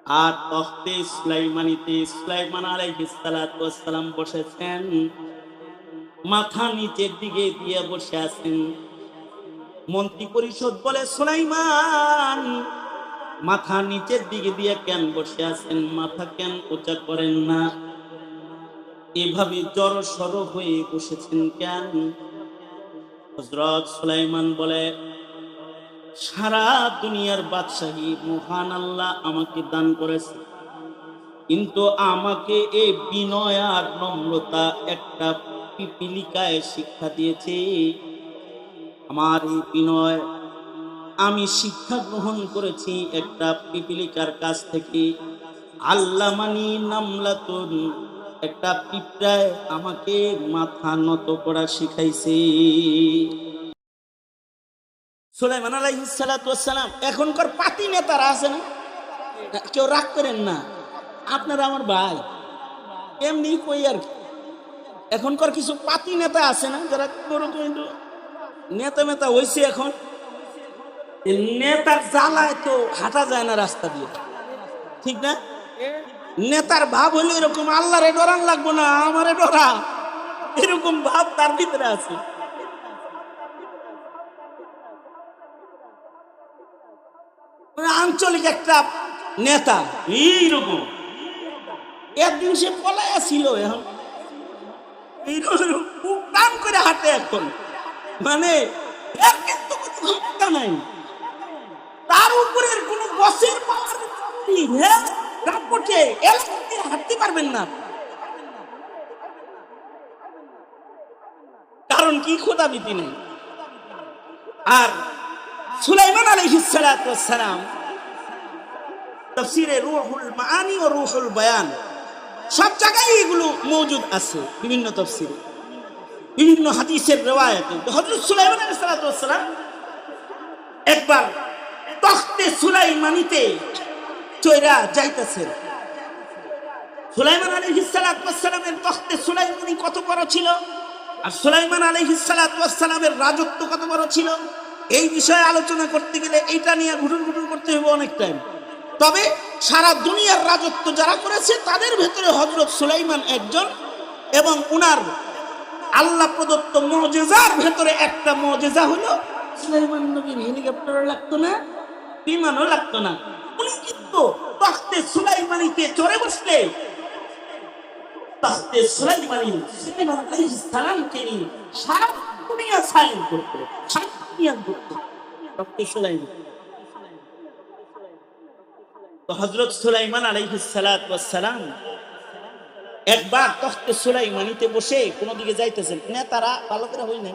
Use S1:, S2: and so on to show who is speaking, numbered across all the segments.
S1: আর তখতে সুলাইমানিতে সুলাইমান আলাইহিস সালাতু ওয়াস সালাম বসেছেন, মাথা নিচের দিকে দিয়ে বসে আছেন। মন্ত্রী পরিষদ বলে, সুলাইমান মাথা নিচের দিকে দিয়ে কেন বসে আছেন, মাথা কেন উঁচা করেন না, এভাবে জড়সড় হয়ে বসেছেন কেন? হযরত সুলাইমান বলে, সারা দুনিয়ার বাদশাহী মহান আল্লাহ আমাকে দান করেছে, কিন্তু আমাকে এই বিনয় আর নম্রতা একটা পিপীলিকায় শিক্ষা দিয়েছে। আমার এই বিনয় আমি শিক্ষা গ্রহণ করেছি একটা পিপীলিকার কাছ থেকে। আল্লামানি নামলাতুন, একটা পিঁপড়ায় আমাকে মাথা নত করা শিখাইছে। সুলাইমান আলাইহিস সালাতু ওয়াস সালাম এখনকার পাতি নেতারা আছে না, কেউ রাগ করেন না, আপনারা আমার ভাই, এমনি কই আর। এখনকার কিছু পাতি নেতা আছে না যারা কিন্তু নেতা মেতা হইছে, এখন নেতার জ্বালায় তো হাঁটা যায় না রাস্তা দিয়ে, ঠিক না? নেতার ভাব হইলো এরকম, আল্লাহরে ডরান লাগবো না, আমারে ডরা, এরকম ভাব তার ভিতরে আছে। আঞ্চলিক একটা নেতা এইরকম, একদিন সে পলায়া ছিল, এখন খুব কাম করে হাঁটে এখন, মানে নাই, তার উপরে কোন বসের হাঁটতে পারবেন না। কারণ কি? খোদাবিধি নেই। আর সুলাইমান আলাইহিস সালাতু ওয়াস সালাম তাফসীরে রূহুল মাআনি ও রূহুল বায়ান সব জায়গায় এগুলো মওজুদ আছে, বিভিন্ন তাফসীরে, বিভিন্ন হাদিসের রিওয়ায়াতে। হযরত সুলাইমান আলাইহিস সালাতু ওয়াস সালাম একবার তখতে সুলাইমানিতে চইরা যাইতেছেন। সুলাইমান আলাইহিস সালাতু ওয়াস সালামের তখতে সুলাইমানি কত বড় ছিল, আর সুলাইমান আলাইহিস সালাতু ওয়াস সালামের রাজত্ব কত বড় ছিল, এই বিষয়ে আলোচনা করতে গেলে এইটা নিয়ে ঘুটুর ঘুটুর করতে হবে অনেক টাইম। তবে সারা দুনিয়ার রাজত্ব যারা করেছে তাদের ভেতরে হযরত সুলাইমান একজন, এবং উনার আল্লাহ প্রদত্ত মুজিজার ভেতরে একটা মুজিজা হলো সুলাইমান নবীর হেলিকপ্টারও লাগতো না, বিমানও লাগতো না। উনি কিন্তু তখতে সুলাইমানিতে চড়ে বসলে তখতে সুলাইমানি সুলাইমান আলাইহিস সালামকে নিয়ে সারা দুনিয়া সাইন করতে, সারা দুনিয়া করতে তখতে সুলাইমান। তো হযরত সুলাইমান আলাইহিস সালাতু ওয়াস সালাম একবার তখতে সুলাইমানিতে বসে কোন দিকে যাইতেছেন, নেতারা ভালো করে হই না,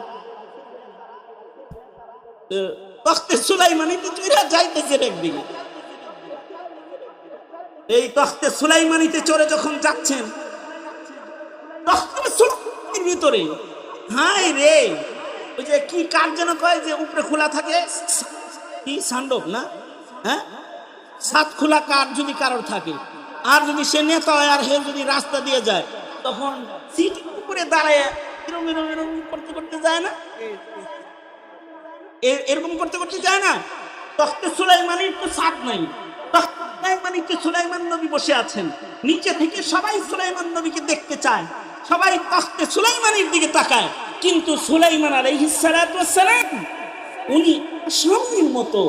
S1: তখতে সুলাইমানিতে চড়ে যাইতেছেন একদিকে। এই তখতে সুলাইমানিতে চড়ে যখন যাচ্ছেন, তখতে সুলাইমানির ভিতরে হায় রে, ওই যে কি কাঠ যেন কয় যে উপরে খোলা থাকে, কি সান্ডব না, হ্যাঁ, সাত খোলা কাঠ যদি কারোর থাকে, আর যদি সে নেতা হয় আর হে যদি রাস্তা দিয়ে যায়, তখন সিট উপরে দাঁড়ায় এরকম এরকম এরকম করতে করতে যায় না, এরকম করতে করতে যায় না। তখতে সুলাইমানির তো ছাদ নাই, সুলাইমানিতে সুলাইমান নবী বসে আছেন, নিচে থেকে সবাই সুলাইমান নবীকে দেখতে চায়, সবাই তখতে সুলাইমানির দিকে তাকায়, কিন্তু সুলাইমান আলাইহিস সালাতু ওয়াস সালাম উনি স্বামীর মতো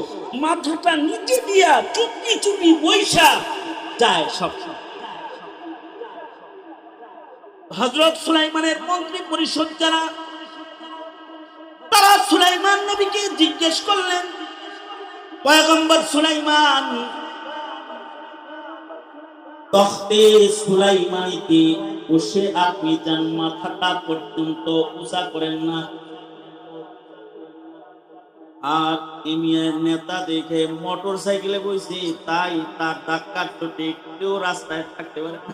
S1: মাথাটা নিচে দিয়া চুপি চুপি বৈশা যায় সব। হযরত সুলাইমানের মন্ত্রী পরিষদ যারা, তারা সুলাইমান নবীকে জিজ্ঞেস করলেন, পয়গম্বর সুলাইমান, তখতে সুলাইমানিতে বসে আপনি যান মাথাটা পর্যন্ত উঁচা করেন না, আর এমিয়ার নেতা দেখে মোটর সাইকেলে বসে, তাই তার ধাক্কার চোটে কেউ রাস্তায় থাকতে পারে না।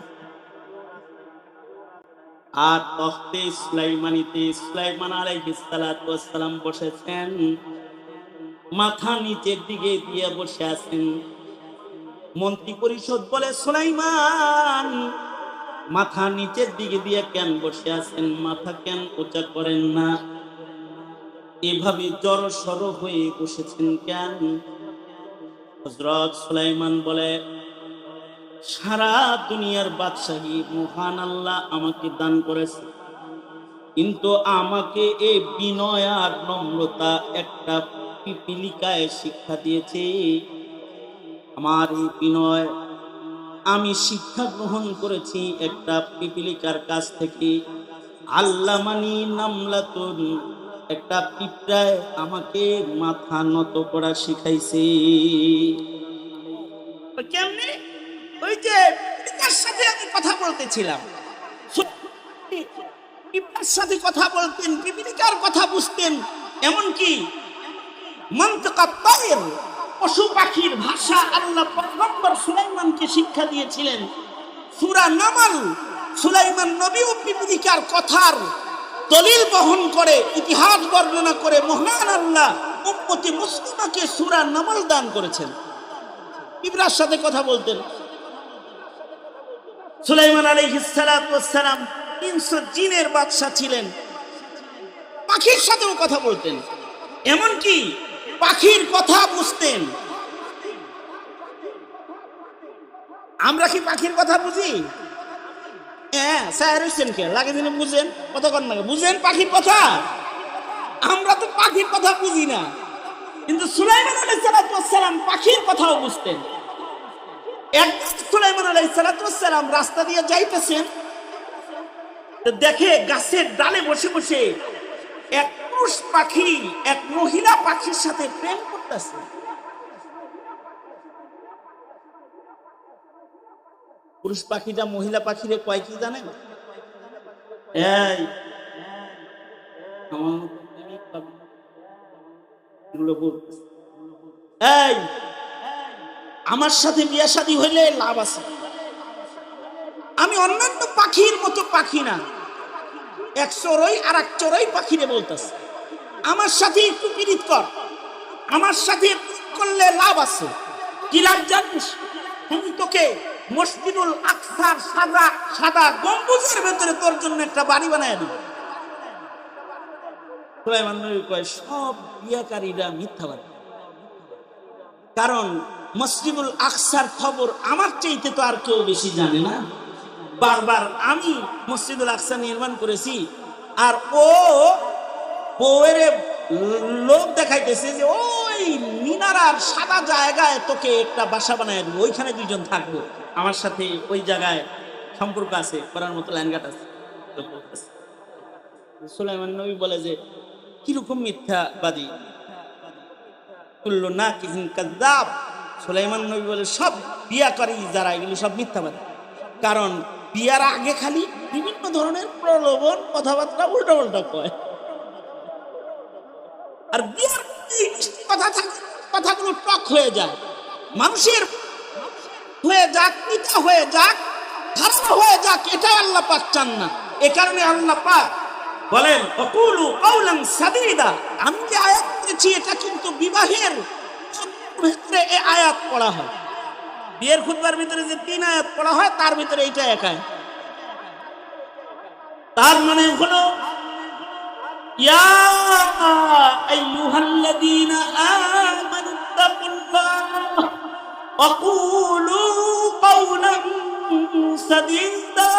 S1: আর তখতে সুলাইমানিতে সুলাইমান আলাইহিস সালাতু ওয়াস সালাম বসেছেন, মাথা নিচের দিকে দিয়ে বসে আছেন। মন্ত্রী পরিষদ বলে, সুলাইমান মাথা নিচের দিকে দিয়ে কেন বসে আছেন, মাথা কেন উঁচা করেন না, এভাবে জড়সড় হয়ে বসেছেন কেন? হযরত সুলাইমান বলে, সারা দুনিয়ার বাদশাহী মহান আল্লাহ আমাকে দান করেছে, কিন্তু আমাকে এই বিনয় আর নম্রতা একটা পিপিলিকায় শিক্ষা দিয়েছে। আমার এই বিনয় আমি শিক্ষা গ্রহণ করেছি একটা পিপিলিকার কাছ থেকে। আল্লামানি নামলাতুন, একটা পিঁপড়ায় আমাকে মাথা নত করা শিখাইছে। কেমনে? ওই যে পিঁপড়ার সাথে আমি কথা বলতেছিলাম, পিঁপড়ার সাথে কথা বলতেন, পিপিলিকার কথা বুঝতেন, এমনকি মন্তকাত তায়ের, পশু পাখির ভাষা আল্লাহ পয়গম্বর সুলাইমানকে শিক্ষা দিয়েছিলেন। সূরা নামল, সুলাইমান নবী ও পিপিলিকার কথার দলিল বহন করে, ইতিহাস বর্ণনা করে মহান আল্লাহ উম্মতে মুসলিমাকে সূরা নামল দান করেছেন। পিঁপড়ার সাথে কথা বলতেন সুলাইমান আলাইহিস সালাতু ওয়াস সালাম। 300 জিনের বাদশা ছিলেন, পাখির সাথেও কথা বলতেন, এমনকি পাখির কথা বুঝতেন। আমরা কি পাখির কথা বুঝি? হ্যাঁ, স্যার হইছেন কে লাগে দিনে বুঝেন, কতক্ষণ লাগে বুঝেন পাখির কথা? আমরা তো পাখির কথা বুঝি না, কিন্তু সুলাইমান আলাইহিস সালাতু ওয়াস সালাম পাখির কথাও বুঝতেন। একদিন সুলাইমান আলাইহিস সালাতু ওয়াস সালাম রাস্তা দিয়ে যাইতেছেন, দেখে গাছের ডালে বসে বসে এক পুরুষ পাখি এক মহিলা পাখির সাথে প্রেম করতেছে। পুরুষ পাখিটা মহিলা পাখিরে কয় কি জানেন? এই এই আমার সাথে বিয়া শাদী হইলে লাভ আছে। আমি অন্যান্য পাখির মতো পাখি না, এক চড়ই আর এক চড়ই পাখিরে বলতেছে আমার সাথে একটু পীড়িত কর, আমার সাথে করলে লাভ আছে। কি লাভ জানিস? আমি তোকে মসজিদুল আকসার সাদা সাদা গম্বুজের ভেতরে তোর জন্য একটা বাড়ি বানায় দেব। সুলাইমান নবী কয় সব বিয়াকারীরা মিথ্যাবাদী, কারণ মসজিদুল আকসার খবর আমার চাইতে তো আর কেউ বেশি জানে না। বারবার আমি মসজিদুল আকসা নির্মাণ করেছি, আর ও বউয়ের লোক দেখাইতেছে যে ওই মিনারার সাদা জায়গায় তোকে একটা বাসা বানায় দেবো, ওইখানে দুইজন থাকবো, আমার সাথে ওই জায়গায় সম্পর্ক আছে, করার মতো লাইনঘাট আছে। সুলাইমান নবী বলে যে কিরকম মিথ্যাবাদী, কুল্লু নাকিহিন কাযযাব। সুলাইমান নবী বলে সব বিয়াকারী যারা এগুলো সব মিথ্যাবাদী, কারণ বিয়ার আগে খালি বিভিন্ন ধরনের প্রলোভন কথাবার্তা উল্টা উল্টা কয়, আর বিয়ার কথা থাকে কথাগুলো টক হয়ে যায়, মানুষের হয়ে যাক, পিতা হয়ে যাক, ধারণা হয়ে যাক, এটা আল্লাহ পাক চান না। এ কারণে আল্লাহ পাক বলেন ওয়াকুলু কাওলান সাদীদা। আমি যে আয়াত পড়েছি এটা কিন্তু বিবাহের ক্ষেত্রে এই আয়াত পড়া হয়। বিয়ের খুতবার ভিতরে যে 3 আয়াত পড়া হয় তার ভিতরে এইটা এক আয়াত। তার মানে হলো ইয়া আইয়ুহাল্লাযীনা আমানু তাকুল্লাহ ওয়া কুলু কাওলান সাদীদা।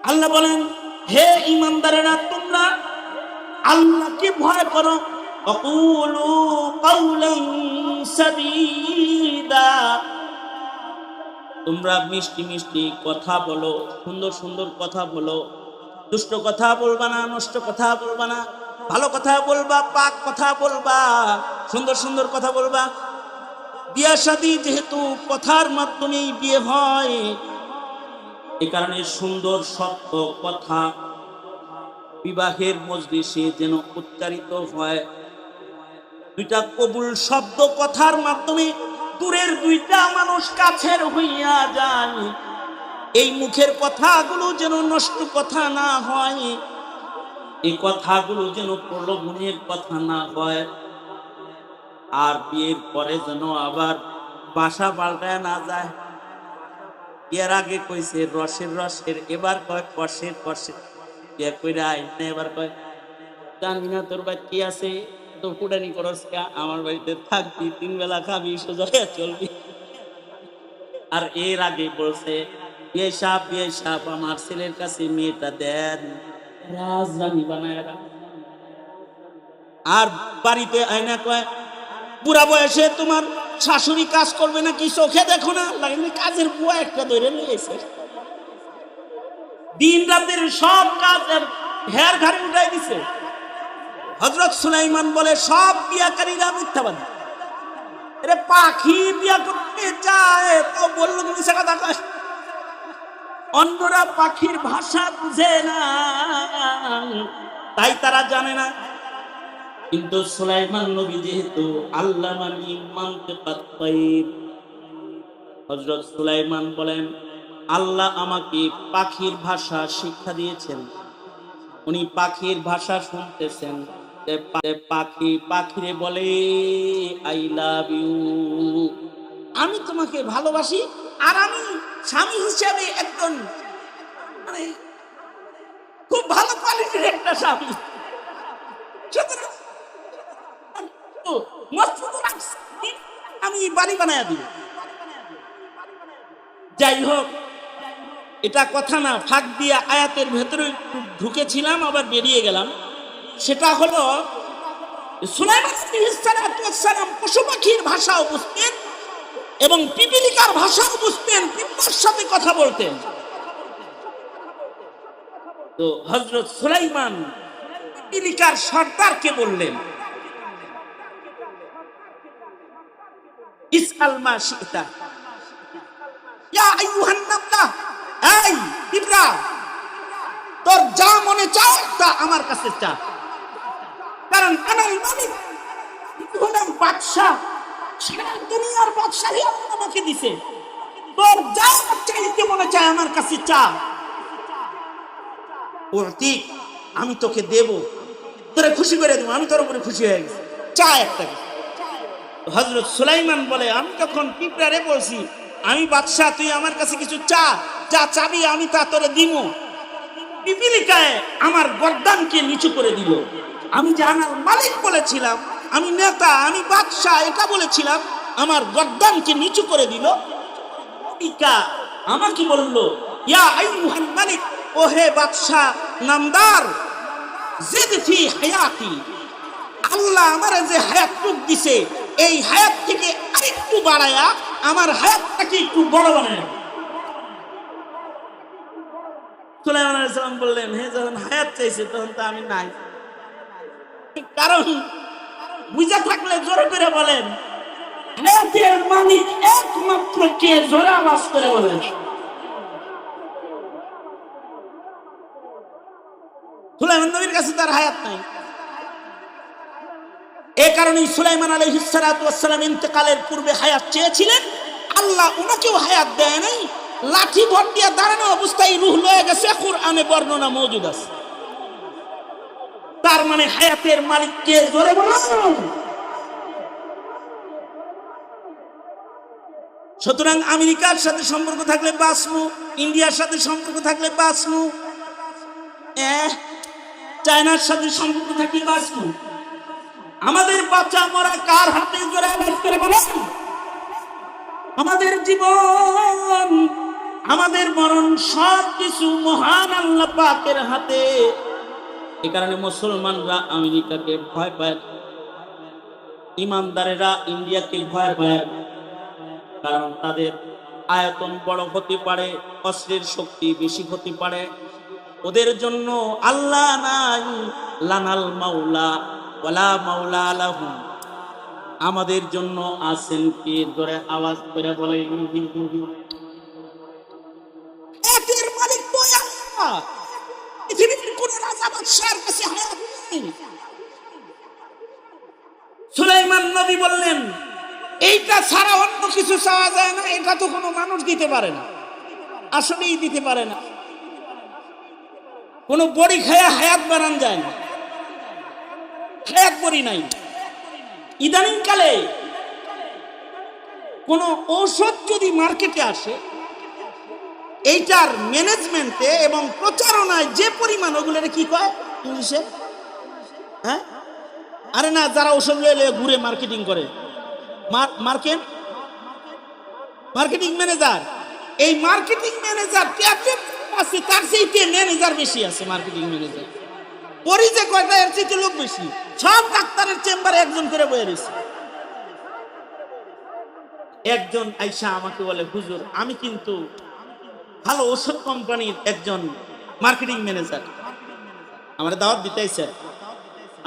S1: আল্লাহ বলেন হে ঈমানদারেরা তোমরা আল্লাহকে ভয় করো, ওয়া কুলু কাওলান সাদীদা, তোমরা মিষ্টি মিষ্টি কথা বলো, সুন্দর সুন্দর কথা বলো, দুষ্ট কথা বলবা না, নষ্ট কথা বলবা না, ভালো কথা বলবা, পাক কথা বলবা, সুন্দর সুন্দর কথা বলবা। বিয়া শাদী যেহেতু কথার মাধ্যমেই বিয়ে হয়, এ কারণে সুন্দর সত্য কথা বিবাহের মজলিসে যেন উচ্চারিত হয়। 2টা কবুল শব্দ কথার মাধ্যমে দূরের 2টা মানুষ কাছের হইয়া যায়। এই মুখের কথাগুলো যেন নষ্ট কথা না হয়, এই কথাগুলো যেন প্রলোভনের কথা না হয়, আর বিয়ের পরে যেন আবার বাসা পাল্টায় না যায়। এর আগে কইছে রসের রসের, এবার কয় কষের কষের। বিয়ে কইরা আইনে এবার কয় জানি না তোর বাড়ি কি আছে, তো ফুটানি করস কা, আমার বাড়িতে থাকবি, 3 বেলা খাবি, সোজা চলবি। আর এর আগে বলছে বিয়ে সাহেব আমার ছেলের কাছে মেয়েটা দেন, রাজধানী বানায় রাখ। আর বাড়িতে আয়না কয় বুড়া বয়সে তোমার শাশুড়ি কাজ করবে না কি চোখে দেখো না, লাগে কাজের বুয়া একটা ধরে নিয়েছে, দিন রাতের সব কাজ হের ঘাড়ে উঠাই দিছে। হযরত সুলাইমান বলে সব বিয়াকারীরা মিথ্যাবাদী। আরে পাখি বিয়া করতে চায় তো বললো তুমি সে কথা কয়। অন্যরা পাখির ভাষা বুঝে না, তাই তারা জানে না। কিন্তু সুলাইমান নবী যেহেতু আল্লাহ মানতে পারতেন, হযরত সুলাইমান বলেন আল্লাহ আমাকে পাখির ভাষা শিক্ষা দিয়েছেন। উনি পাখির ভাষা শুনতেছেন, পাখি পাখিরে বলে আই লাভ ইউ, আমি তোমাকে ভালোবাসি। আর আমি স্বামী হিসেবে একজন মানে খুব ভালো কোয়ালিটির একটা স্বামী, আমি বাড়ি বানায় দিব। যাই হোক, এটা কথা না, ফাঁক দিয়ে আয়াতের ভেতরে ঢুকেছিলাম আবার বেরিয়ে গেলাম। সেটা হলো সুলাইমান আলাইহিস সালাম পশু পাখির ভাষাও বুঝতেন এবং পিপিলিকার ভাষাও বুঝতেন, পিঁপড়ার সাথে কথা বলতেন। তো হযরত সুলাইমান পিপিলিকার সর্দারকে বললেন ইসআল মা শি'তা ইয়া আইয়ুহান নামলা, এই পিঁপড়া তোর যা মনে চায় তা আমার কাছে চা, কারণ আনাল মালিক, হলাম বাদশা, সারা দুনিয়ার বাদশাহী আল্লাহ আমাকে দিছে, তোর যা চাইতে মনে চায় আমার কাছে চা, ঠিক আমি তোকে দেব, তোরে খুশি করে দেবো, আমি তোর উপরে খুশি হয়ে গেছি, চা একটা। হযরত সুলাইমান বলে আমি তখন পিঁপড়ারে বলছি আমি বাদশা, তুই আমার কাছে কিছু চা, যা চাবি আমি তা তোরে দিব। পিপিলিকায় আমার গর্দানকে নিচু করে দিল। আমি যে আনাল মালিক বলেছিলাম, আমি নেতা, আমি বাদশা এটা বলেছিলাম, আমার গর্দানকে নিচু করে দিল। পিপিলিকা আমাকে বলল ইয়া আইয়ুহাল মালিক, ও হে বাদশা নামদার, জিদ ফি হায়াতি, আল্লাহ আমারে যে হায়াত দিছে এই হায়াত থেকে আরেকটু বাড়ায়া আমার হায়াতটাকে একটু বড় বানায়। সুলাইমান আলাইহিস সালাম বললেন হে যখন হায়াত চাইছে তখন তো আমি নাই, কারণ বুঝা থাকলে জোর করে বলেন হায়াতের মালিক একমাত্র কে, জোরে আওয়াজ করে বলেন। সুলাইমান নবীর কাছে তার হায়াত নাই। এই কারণে সুলাইমান আলাইহিস সালাম ইন্তেকালের পূর্বে হায়াত চেয়েছিলেন, আল্লাহ উনাকেও হায়াত দেয় নাই, লাঠি ভর দিয়ে দাঁড়ানো অবস্থায় রূহ লয়ে গেছে, কুরআনে বর্ণনা মওজুদ আছে। তার মানে হায়াতের মালিক কে, জোরে বলুন। সুতরাং আমেরিকার সাথে সম্পর্ক থাকলে বাঁচমু, ইন্ডিয়ার সাথে সম্পর্ক থাকলে বাঁচমু, চায়নার সাথে সম্পর্ক থাকলে বাঁচমু। আমাদের বাচ্চা মরা কার হাতে, জোরে আওয়াজ করে বলেন। আমাদের জীবন, আমাদের মরণ সব কিছু মহান আল্লাহ পাকের হাতে। এই কারণে মুসলমানরা আমেরিকাকে ভয় পায়, ইমানদারেরা ইন্ডিয়াকে ভয় পায়, কারণ তাদের আয়তন বড় হতে পারে, অস্ত্রের শক্তি বেশি হতে পারে। ওদের জন্য আল্লাহ নাই, লানাল মাওলা ওয়ালা মাওলা লাহুম, আমাদের জন্য আছেন কে, জোরে আওয়াজ করে বলে এর মালিক তো আল্লাহ। পৃথিবীর কোন রাজা বাদশার কাছে হায়াত নেই। সুলাইমান নবী বললেন এইটা ছাড়া অন্য কিছু চাওয়া যায় না, এটা তো কোনো মানুষ দিতে পারে না, আসলেই দিতে পারে না। কোন বড়ি খায়া হায়াত বানান যায় না, হায়াত বড়ি নাই। ইদানিং কালে কোন ঔষধ যদি মার্কেটে আসে, এইটার ম্যানেজমেন্টে এবং প্রচারণায় যে পরিমাণ, ওগুলোরে কি কয় ইংলিশে, হ্যাঁ আরে না, যারা ঔষধ লয়ে ঘুরে মার্কেটিং করে, মার্কেট মার্কেটিং ম্যানেজার। এই মার্কেটিং ম্যানেজার ট্যাবলেট আছে, তার চাইতে ম্যানেজার বেশি আছে। মার্কেটিং ম্যানেজার পরিচে কয়টা, এর চাইতে লোক বেশি। সব ডাক্তারের চেম্বারে একজন করে বয়ে রয়েছে। একজন আইসা আমাকে বলে, হুজুর আমি কিন্তু ভালো ওষুধ কোম্পানির একজন মার্কেটিং ম্যানেজার, আমার দাওয়াত দিতেছে।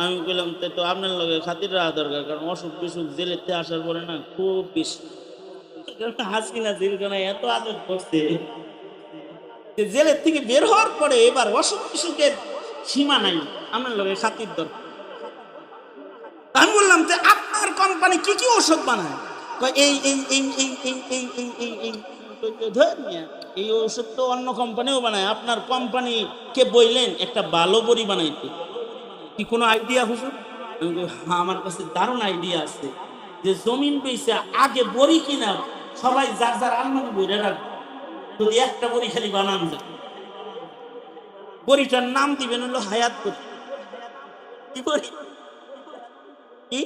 S1: আমি বললাম তো আপনার লগে খাতির রাখা দরকার, কারণ অসুখ বিসুখ জেলেতে আসার পরে না খুব বেশি হাসিনা জেলখানায় এত আদর করছে, জেলের থেকে বের হওয়ার পরে এবার অসুখ বিসুখের সীমা নাই, আপনার লগে খাতির দরকার। আমি বললাম যে আপনার কোম্পানি কি কি ওষুধ বানায়? এই এই এই এই এই এই এই এই এই এই ওষুধ তো অন্য কোম্পানিও বানায়, আপনার কোম্পানি কে বললেন একটা ভালো বড়ি বানাইতে, কি কোনো আইডিয়া হুজুর? আমার কাছে দারুণ আইডিয়া আছে, যে জমিন পেয়েছে আগে বড়ি কিনা সবাই যার যার আলমারি বইরে রাখবে, যদি একটা বড়ি খালি বানান যায়, বড়িটার নাম দিবেন হলো হায়াত বড়ি। কি বড়ি? কি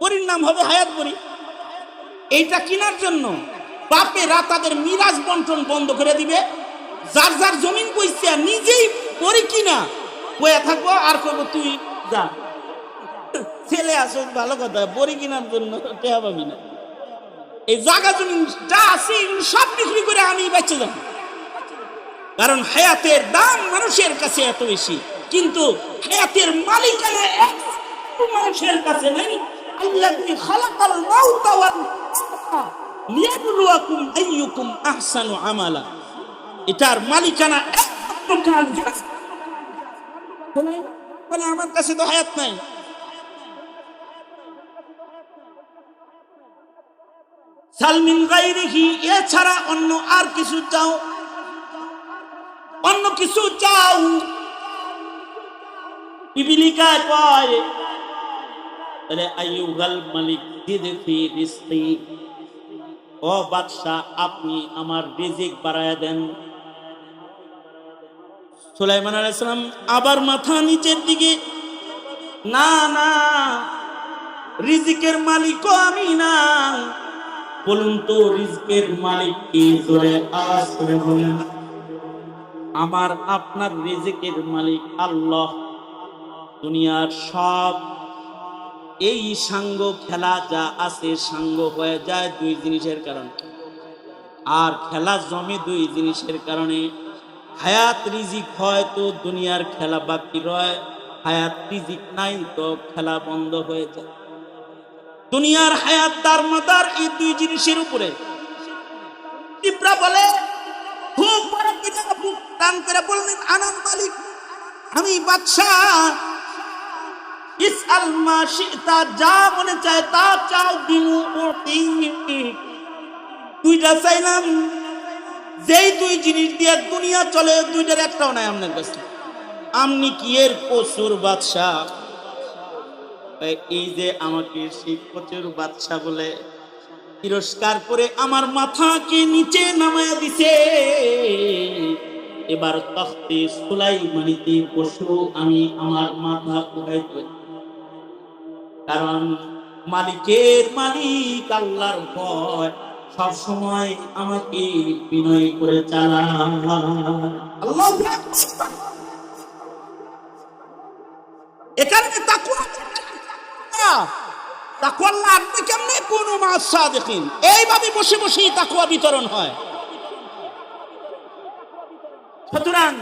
S1: বড়ির নাম হবে হায়াত বড়ি। এইটা কেনার জন্য বাপেরা তাদের মিরাজ বন্টন বন্ধ করে দিবে, যার যার জমিন কইছে নিজেই বড়ি কিনা বইয়া থাকবো, আর করবো তুই যা ছেলে আসো, ভালো কথা, বড়ি কেনার জন্য টেহা পাবি না। এই জায়গা জমিন যা আছে সব বিক্রি করে আমি বেঁচে যাবো, কারণ হায়াতের দাম মানুষের কাছে এত বেশি, কিন্তু হায়াতের মালিকানা এক মানুষের কাছে নাই। আল্লাযী খালাকাল মাউতা ওয়াল হায়াতা লিয়াবলুয়াকুম আইয়ুকুম আহসানু আমালা। এটার মালিকানা একমাত্র আল্লাহ। বলে আমার কাছে তো হায়াত নাই। সালমিন গায়রিহি, এছাড়া অন্য আর কিছু চাও, অন্য কিছু চাও, বিবিলিকায় পায় তাহলে আইয়ুহাল মালিক জিদফি রিজকি, ও বাদশা আপনি আমার রিজিক বাড়ায়া দেন। সুলাইমান আলাইহিস সালাম আবার মাথা নিচের দিকে, না না, রিজিকের মালিকও আমি না। বলুন তো রিজিকের মালিক কি? জোরে আওয়াজ করে বলেন। আমার আপনার রিজিকের মালিক আল্লাহ। দুনিয়ার সব এই সাঙ্গ খেলা যা আছে সাঙ্গ হয়ে যায় দুই জিনিসের কারণে, আর খেলা জমে দুই জিনিসের কারণে। হায়াত রিজিক হয় তো দুনিয়ার খেলা বাকি রয়, হায়াত রিজিক নাই তো খেলা বন্ধ হয়ে যায়। দুনিয়ার হায়াত দারমাদার এই দুই জিনিসের উপরে। ইব্রা বলে খুব বড় কিতাব টান করে বললেন, আনাল মালিক, আমি বাদশাহ। ইসআল মা শিতা, যা মনে চায় তা চাও, দিনু উতি। দুইটা চাইলাম, যেই দুই জিনিস দিয়ে দুনিয়া চলে, দুইটার একটাও নাই আপনার কাছে। আপনি কি এর কসুর বাদশাহ? এই যে আমাকে সেই কচুর বাদশাহ বলে তিরস্কার করে আমার মাথাকে নিচে নামায়া দিছে, এবার তখতে সুলাইমানিতে বসু আমি আমার মাথা উঠাইতে, কারণ মালিকের মালিক আল্লাহর ভয় সব সময় আমাকে বিনয় করে চালায়। আল্লাহু আকবার। এখানে তাকওয়া, তাকওয়া আনতে কেমনে? কুনু মা'আস সাদিকিন, এইভাবে বসে বসেই তাকওয়া বিতরণ হয়। সুতরাং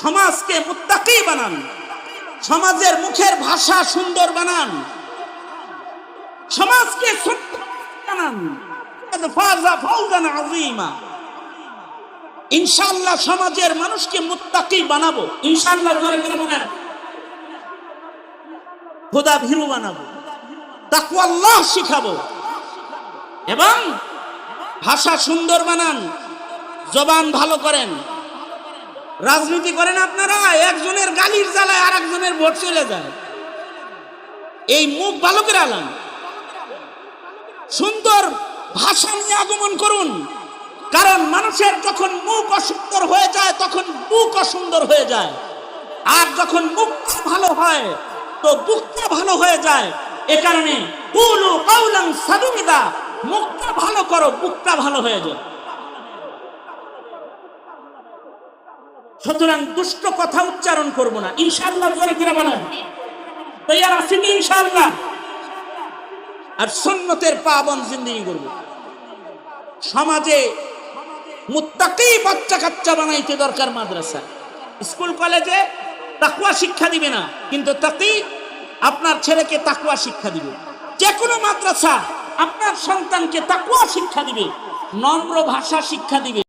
S1: সমাজকে মুত্তাকি বানান, সমাজের মুখের ভাষা সুন্দর বানান, সমাজকে সুন্দর বানান। ফাযা ফাওজান আযীমা। ইনশাআল্লাহ সমাজের মানুষকে মুত্তাকি বানাবো, ইনশাআল্লাহ খোদা ভীরু বানাবো, তাকওয়া আল্লাহ শিখাবো, এবং ভাষা সুন্দর বানান, জবান ভালো করেন। রাজনীতি করেন আপনারা, একজনের গালির জ্বালায় আর একজনের ভোট চলে যায়। এই মুখ ভালো করে আলান, সুন্দর ভাষা নিয়ে আগমন করুন, কারণ মানুষের যখন মুখ অসুন্দর হয়ে যায় তখন বুক অসুন্দর হয়ে যায়, আর যখন মুখ ভালো হয় তো বুকটা ভালো হয়ে যায়। এ কারণে কুলু কাওলান সাদীদা, মুখটা ভালো করো, বুকটা ভালো হয়ে যায়। সুতরাং দুষ্ট কথা উচ্চারণ করব না, ইনশাআল্লাহ জোরে করে বলেন তৈয়ার আছেন ইনশাআল্লাহ। আর সুন্নতের পাবন জিন্দেগি করব। সমাজে মুত্তাকি বাচ্চা কাচ্চা বানাইতে দরকার। মাদ্রাসা স্কুল কলেজে তাকওয়া শিক্ষা দিবে না, কিন্তু তাকি আপনার ছেলেকে তাকওয়া শিক্ষা দিবে। যে কোনো মাদ্রাসা আপনার সন্তানকে তাকওয়া শিক্ষা দিবে, নম্র ভাষা শিক্ষা দিবে।